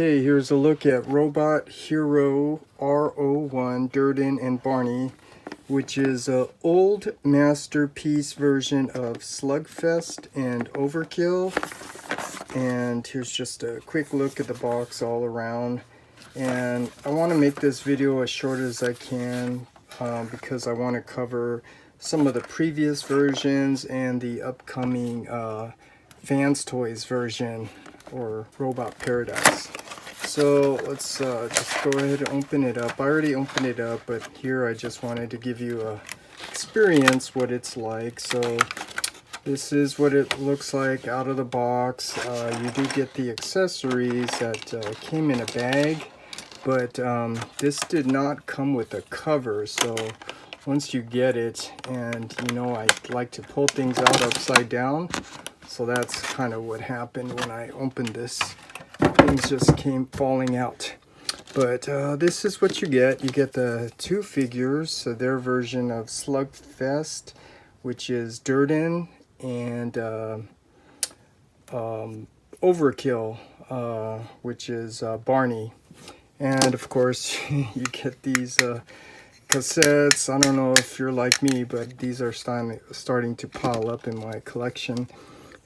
Okay, here's a look at Robot Hero R-01 Darden and Barney, which is an old masterpiece version of Slugfest and Overkill. And here's just a quick look at the box all around. And I want to make this video as short as I can because I want to cover some of the previous versions and the upcoming FansToys version, or Robot Paradise. So let's just go ahead and open it up. I already opened it up, but here I just wanted to give you a experience what it's like. So this is what it looks like out of the box. You do get the accessories that came in a bag, but this did not come with a cover. So once you get it, and you know I like to pull things out upside down, so that's kind of what happened when I opened this. Things just came falling out. But this is what you get. You get the two figures, so their version of Slugfest, which is Darden, and Overkill, which is Barney. And of course, you get these cassettes. I don't know if you're like me, but these are starting to pile up in my collection.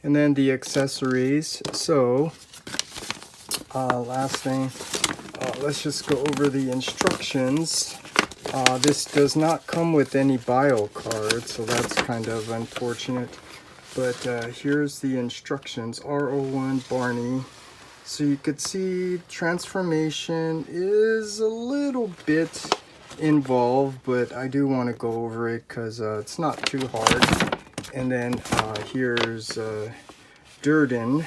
And then the accessories. So last thing, let's just go over the instructions. This does not come with any bio card, so that's kind of unfortunate. But here's the instructions. R-01 Barney. So you could see transformation is a little bit involved, but I do want to go over it because it's not too hard. And then here's Darden,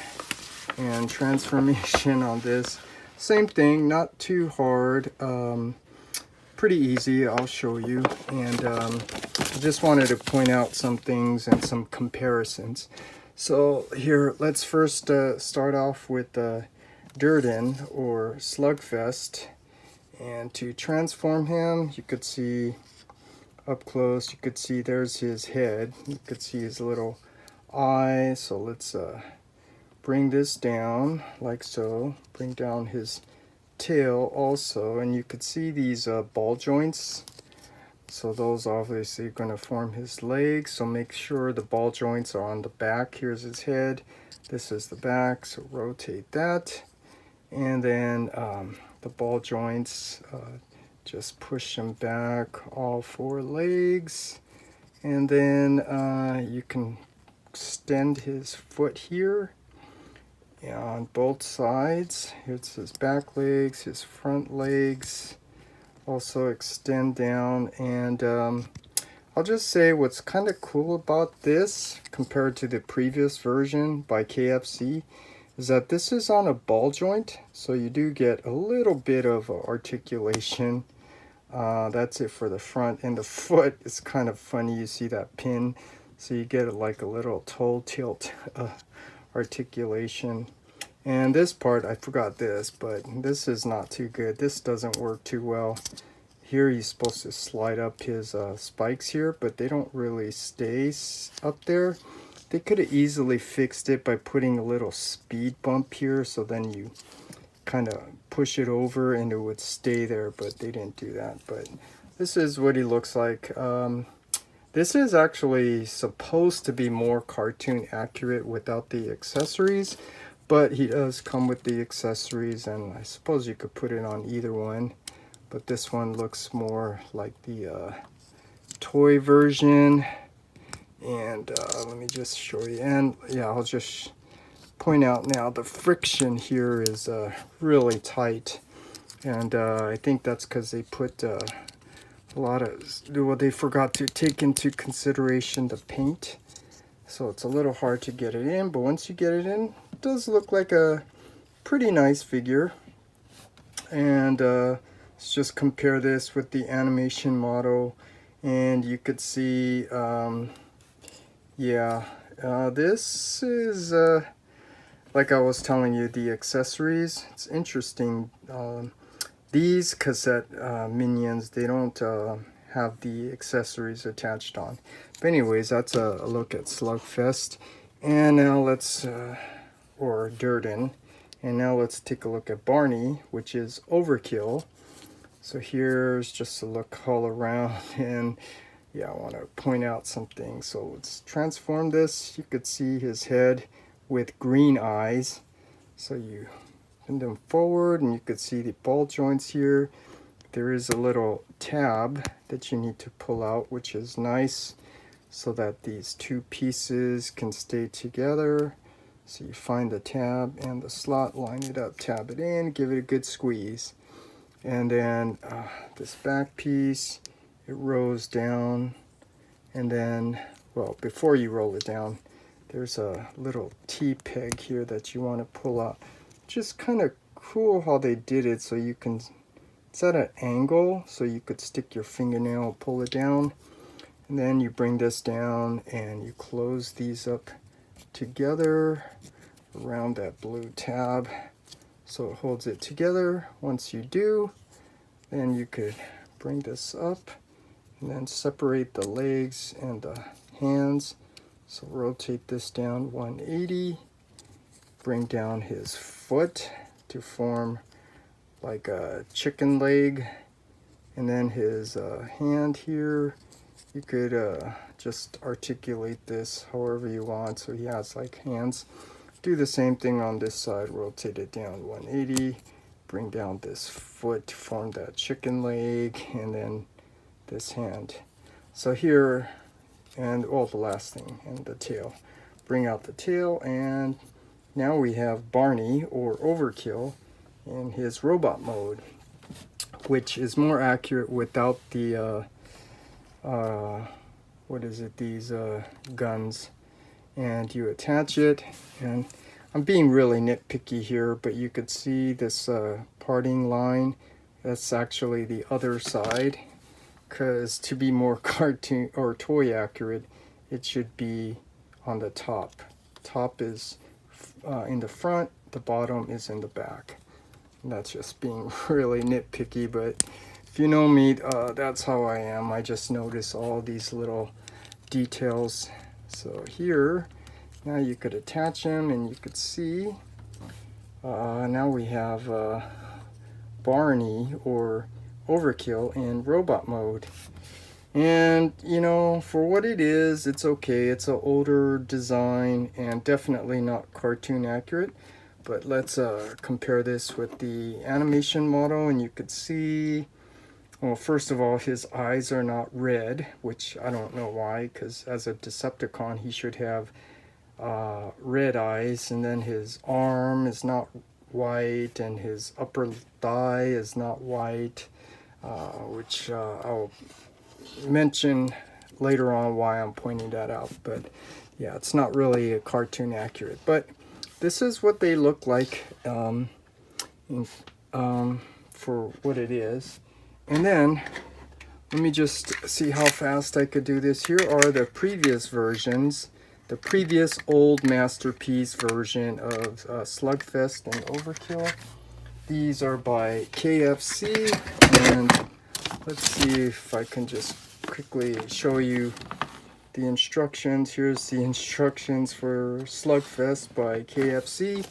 and transformation on this. Same thing, not too hard. Pretty easy, I'll show you. And I just wanted to point out some things and some comparisons. So here, let's first start off with Darden, or Slugfest. And to transform him, you could see up close, you could see there's his head. You could see his little eye. So let's bring this down like so. Bring down his tail also, and you could see these ball joints. So those obviously are going to form his legs. So make sure the ball joints are on the back. Here's his head. This is the back. So rotate that, and then the ball joints. Just push them back, all four legs, and then you can extend his foot here on both sides. Here's his back legs, his front legs, also extend down. And I'll just say what's kind of cool about this compared to the previous version by KFC is that this is on a ball joint, so you do get a little bit of articulation. That's it for the front. And the foot is kind of funny. You see that pin, so you get like a little toe tilt articulation. And this part, I forgot this, but this is not too good. This doesn't work too well. Here he's supposed to slide up his spikes here, but they don't really stay up there. They could have easily fixed it by putting a little speed bump here, so then you kind of push it over and it would stay there, but they didn't do that. But this is what he looks like. This is actually supposed to be more cartoon accurate without the accessories, but he does come with the accessories, and I suppose you could put it on either one, but this one looks more like the toy version. And let me just show you. And yeah, I'll just point out now the friction here is really tight, and I think that's because they put a lot of, well, they forgot to take into consideration the paint, so it's a little hard to get it in. But once you get it in, it does look like a pretty nice figure. And let's just compare this with the animation model, and you could see this is like I was telling you, the accessories, it's interesting. These cassette minions, they don't have the accessories attached on. But anyways, that's a look at Slugfest. And now let's, or Darden. And now let's take a look at Barney, which is Overkill. So here's just a look all around, and yeah, I want to point out something. So let's transform this. You could see his head with green eyes. So you bend them forward and you could see the ball joints here. There is a little tab that you need to pull out, which is nice, so that these two pieces can stay together. So you find the tab and the slot, line it up, tab it in, give it a good squeeze. And then this back piece, it rolls down, and then, well, before you roll it down, there's a little T-peg here that you want to pull out. Just kind of cool how they did it, so you can, it's at an angle, so you could stick your fingernail, pull it down, and then you bring this down and you close these up together around that blue tab, so it holds it together. Once you do, then you could bring this up and then separate the legs and the hands. So rotate this down 180, bring down his foot to form like a chicken leg, and then his hand here, you could just articulate this however you want, so he has like hands. Do the same thing on this side, rotate it down 180, bring down this foot to form that chicken leg, and then this hand. So here, and the last thing, and the tail. Bring out the tail, and now we have Barney, or Overkill, in his robot mode, which is more accurate without the what is it, these guns. And you attach it, and I'm being really nitpicky here, but you could see this parting line. That's actually the other side, because to be more cartoon or toy accurate, it should be on the top. Top is in the front, the bottom is in the back. And that's just being really nitpicky, but if you know me, that's how I am. I just notice all these little details. So here, now you could attach them, and you could see, now we have Barney, or Overkill, in robot mode. And you know, for what it is, it's okay. It's an older design and definitely not cartoon accurate. But let's compare this with the animation model, and you could see, well, first of all, his eyes are not red, which I don't know why, because as a Decepticon, he should have red eyes. And then his arm is not white, and his upper thigh is not white, which I'll mention later on why I'm pointing that out. But yeah, it's not really a cartoon accurate, but this is what they look like for what it is. And then let me just see how fast I could do this. Here are the previous versions, the previous old masterpiece version of Slugfest and Overkill. These are by KFC, and let's see if I can just quickly show you the instructions. Here's the instructions for Slugfest by KFC.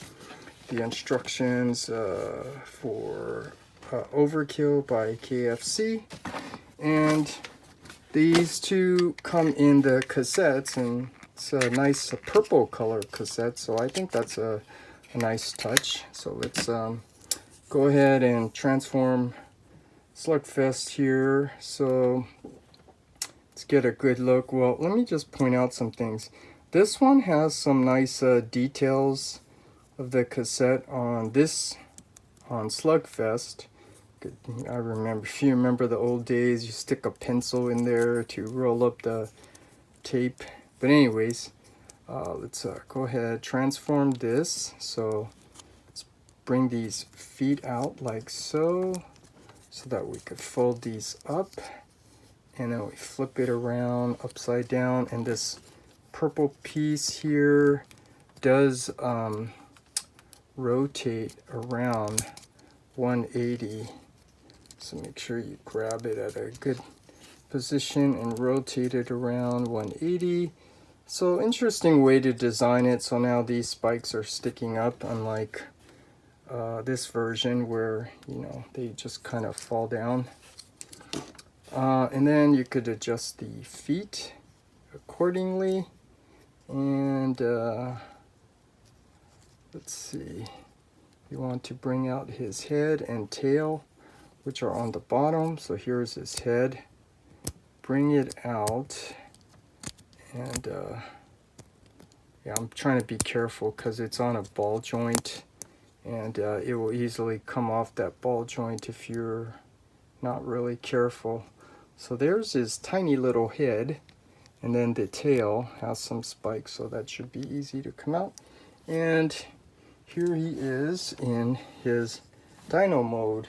The instructions for Overkill by KFC. And these two come in the cassettes, and it's a nice purple color cassette, so I think that's a nice touch. So let's go ahead and transform Slugfest here. So let's get a good look. Well, let me just point out some things. This one has some nice details of the cassette on this, on Slugfest. I remember, if you remember the old days, you stick a pencil in there to roll up the tape. But anyways, let's go ahead, transform this. So let's bring these feet out like so that we could fold these up. And then we flip it around upside down, and this purple piece here does rotate around 180. So make sure you grab it at a good position and rotate it around 180. So interesting way to design it. So now these spikes are sticking up, unlike this version where, you know, they just kind of fall down. And then you could adjust the feet accordingly. And let's see, you want to bring out his head and tail, which are on the bottom. So here's his head. Bring it out. And yeah, I'm trying to be careful because it's on a ball joint, and it will easily come off that ball joint if you're not really careful. So there's his tiny little head, and then the tail has some spikes, so that should be easy to come out. And here he is in his dino mode.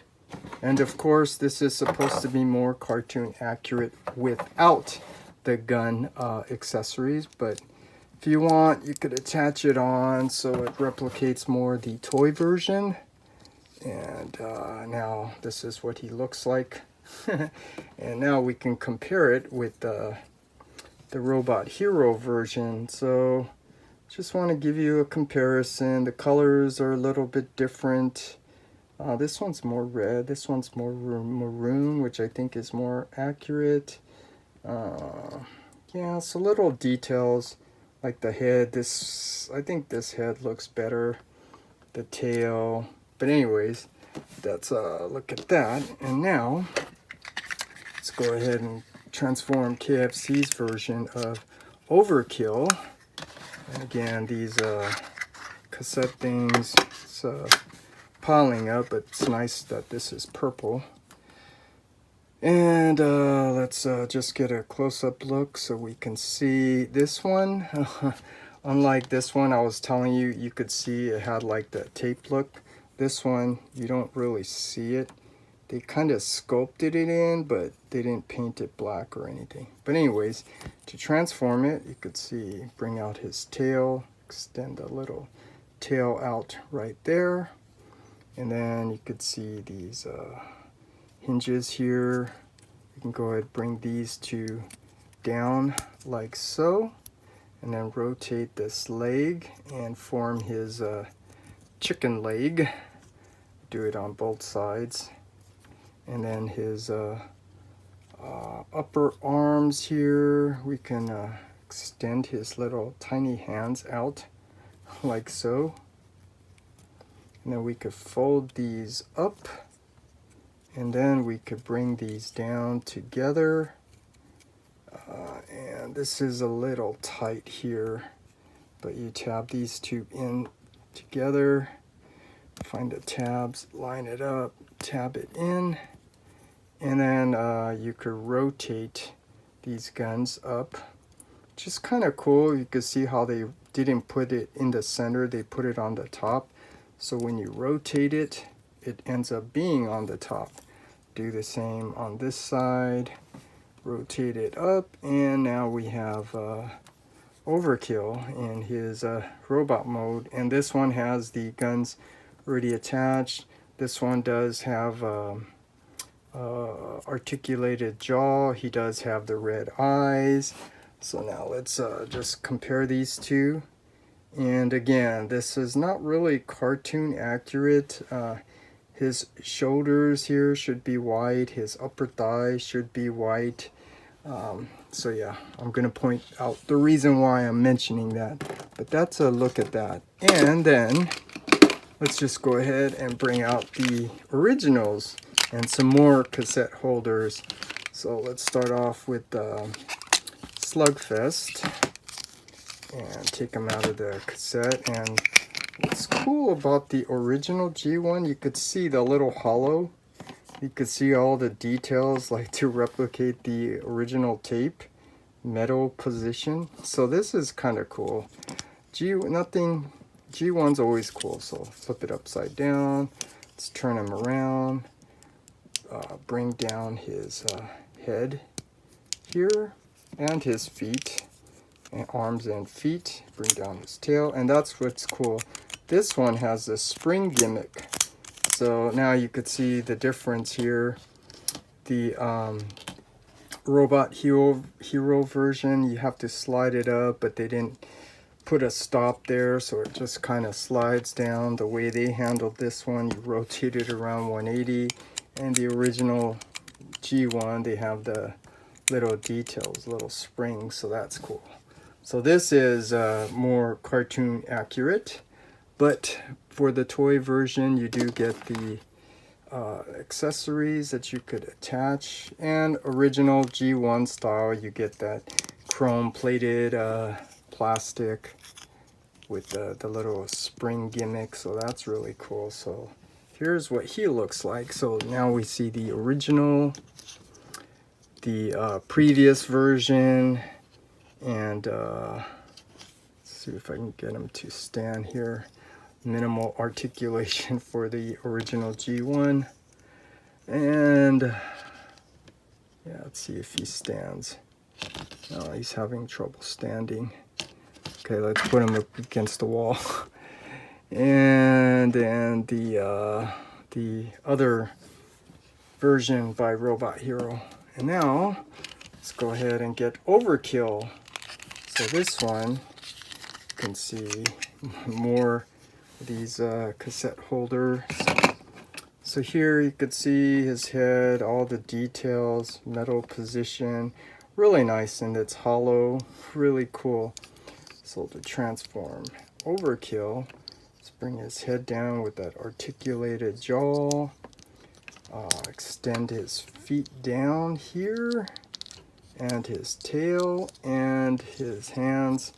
And of course, this is supposed to be more cartoon accurate without the gun accessories, but if you want, you could attach it on so it replicates more the toy version. And now this is what he looks like. And now we can compare it with the Robot Hero version. So just want to give you a comparison. The colors are a little bit different. This one's more red, this one's more maroon, which I think is more accurate. Yeah, so little details like the head. I think this head looks better. The tail. But anyways, that's a look at that. And now let's go ahead and transform KFC's version of Overkill. And again, these cassette things, it's piling up, but it's nice that this is purple. And let's just get a close-up look so we can see this one. Unlike this one, I was telling you, you could see it had like the tape look. This one, you don't really see it. They kind of sculpted it in, but they didn't paint it black or anything. But anyways, to transform it, you could see, bring out his tail, extend a little tail out right there. And then you could see these hinges here. You can go ahead, bring these two down like so, and then rotate this leg and form his chicken leg. Do it on both sides. And then his upper arms here, we can extend his little tiny hands out like so. And then we could fold these up, and then we could bring these down together. And this is a little tight here, but you tab these two in together, find the tabs, line it up, tab it in, and then you could rotate these guns up, which is kind of cool. You can see how they didn't put it in the center, they put it on the top. So when you rotate it, it ends up being on the top. Do the same on this side, rotate it up, and now we have Overkill in his robot mode. And this one has the guns already attached. This one does have articulated jaw. He does have the red eyes. So now let's just compare these two. And again, this is not really cartoon accurate. His shoulders here should be white. His upper thigh should be white. So yeah, I'm going to point out the reason why I'm mentioning that. But that's a look at that. And then let's just go ahead and bring out the originals and some more cassette holders. So let's start off with Slugfest. And take them out of the cassette. And what's cool about the original G1, you could see the little hollow. You could see all the details, like to replicate the original tape metal position. So this is kind of cool. G1's always cool. So flip it upside down. Let's turn him around. Bring down his head here and his feet. And arms and feet, bring down his tail, and that's what's cool. This one has a spring gimmick, so now you could see the difference here. The Robot Hero version, you have to slide it up, but they didn't put a stop there, so it just kind of slides down. The way they handled this one, you rotate it around 180, and the original G1, they have the little details, little springs, so that's cool. So this is more cartoon accurate, but for the toy version, you do get the accessories that you could attach, and original G1 style, you get that chrome plated plastic with the little spring gimmick, so that's really cool. So here's what he looks like. So now we see the original, the previous version, and let's see if I can get him to stand here. Minimal articulation for the original G1, and yeah, let's see if he stands. Oh, he's having trouble standing. Okay, let's put him up against the wall. And then the other version by Robot Hero. And now let's go ahead and get Overkill. So this one, you can see more of these cassette holders. So here you could see his head, all the details, metal position, really nice, and it's hollow, really cool. So to transform Overkill, let's bring his head down with that articulated jaw, extend his feet down here, and his tail, and his hands.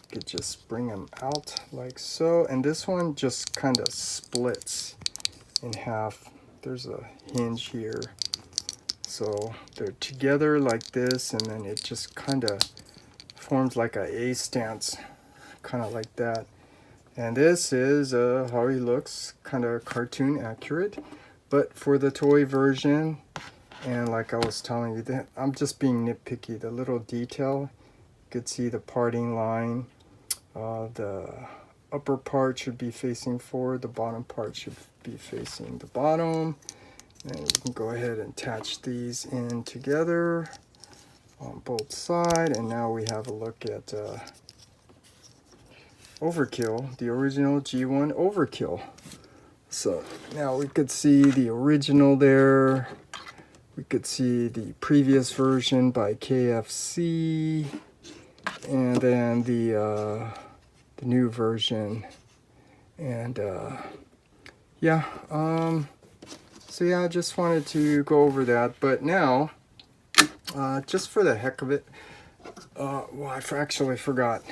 You could just bring them out like so, and this one just kind of splits in half. There's a hinge here, so they're together like this, and then it just kind of forms like a stance, kind of like that. And this is how he looks, kind of cartoon accurate. But for the toy version, and like I was telling you, that I'm just being nitpicky, the little detail, you could see the parting line, the upper part should be facing forward, the bottom part should be facing the bottom. And you can go ahead and attach these in together on both sides. And now we have a look at Overkill, the original G1 Overkill. So now we could see the original there. We could see the previous version by KFC, and then the new version. And yeah, so yeah, I just wanted to go over that. But now, just for the heck of it, well, I actually forgot.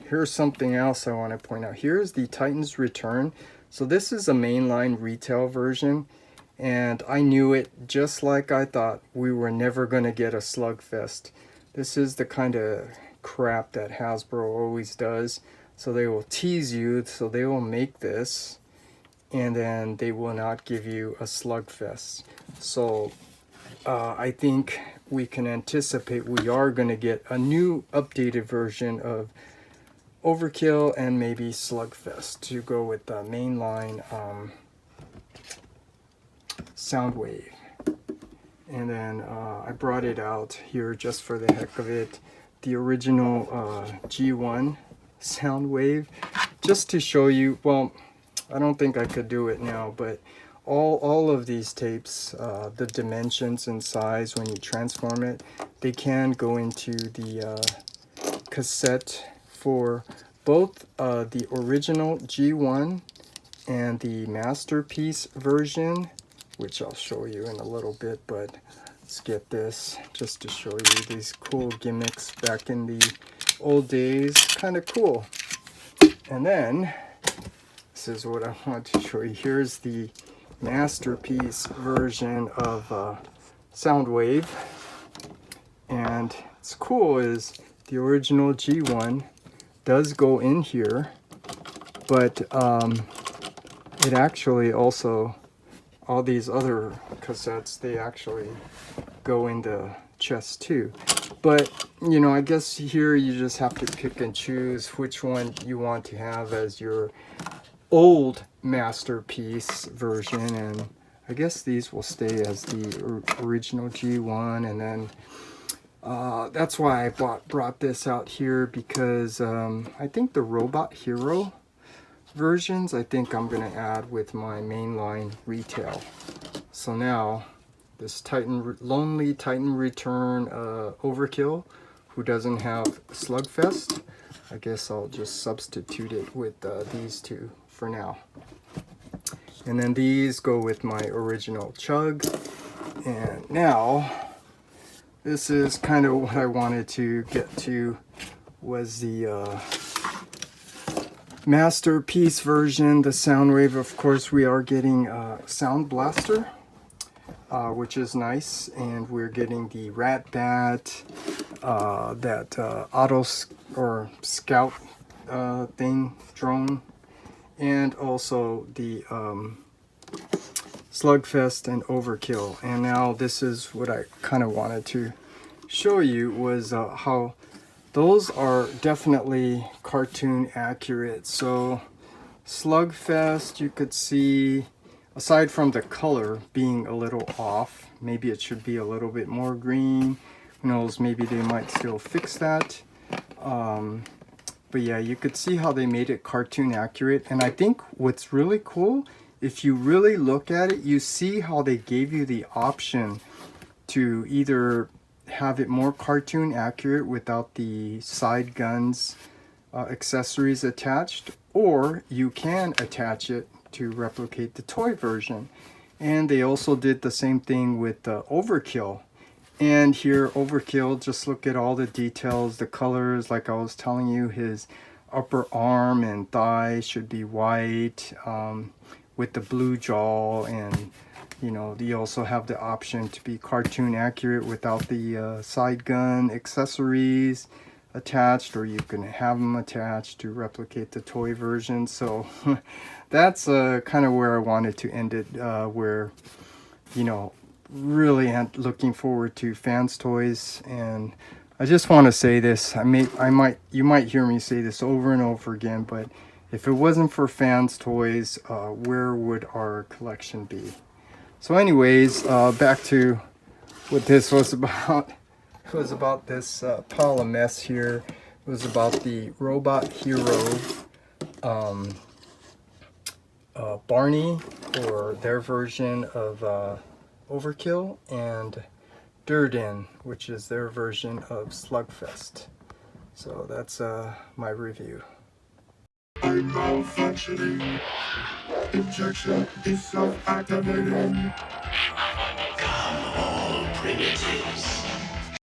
Here's something else I want to point out. Here's the Titans Return. So this is a mainline retail version, and I knew it just like I thought. We were never going to get a Slugfest. This is the kind of crap that Hasbro always does. So they will tease you, so they will make this, and then they will not give you a Slugfest. So I think we can anticipate we are going to get a new updated version of Overkill and maybe Slugfest to go with the mainline Soundwave. And then I brought it out here just for the heck of it, the original G1 Soundwave, just to show you. Well, I don't think I could do it now, but all of these tapes, the dimensions and size when you transform it, they can go into the cassette for both the original G1 and the masterpiece version, which I'll show you in a little bit. But let's get this just to show you these cool gimmicks back in the old days. Kind of cool. And then this is what I want to show you. Here's the masterpiece version of Soundwave, and what's cool is the original G1 does go in here, but it actually also, all these other cassettes, they actually go in the chest too. But you know, I guess here you just have to pick and choose which one you want to have as your old masterpiece version, and I guess these will stay as the original G1. And then That's why I brought this out here, because I think the Robot Hero versions, I think I'm going to add with my mainline retail. So now, this Lonely Titan Return Overkill, who doesn't have Slugfest, I guess I'll just substitute it with these two for now. And then these go with my original C.H.U.G. And now, this is kind of what I wanted to get to, was the Masterpiece version, the Soundwave. Of course, we are getting Sound Blaster, which is nice, and we're getting the Rat Bat, that Auto or Scout drone, and also the Slugfest and Overkill. And now this is what I kind of wanted to show you, was how those are definitely cartoon accurate. So Slugfest, you could see, aside from the color being a little off, maybe it should be a little bit more green. Who knows, maybe they might still fix that. But yeah, you could see how they made it cartoon accurate. And I think what's really cool, if you really look at it, you see how they gave you the option to either have it more cartoon accurate without the side guns accessories attached, or you can attach it to replicate the toy version. And they also did the same thing with the Overkill. And here, Overkill, just look at all the details, the colors. Like I was telling you, his upper arm and thigh should be white, with the blue jaw, and you know, you also have the option to be cartoon accurate without the side gun accessories attached, or you can have them attached to replicate the toy version. So that's kind of where I wanted to end it, where, you know, really looking forward to FansToys. And I just want to say this, you might hear me say this over and over again, but if it wasn't for FansToys, where would our collection be? So anyways, back to what this was about. It was about this pile of mess here. It was about the Robot Hero Barney, or their version of Overkill, and Darden, which is their version of Slugfest. So that's my review. I'm malfunctioning. Injection is self-activating. Come all primitives.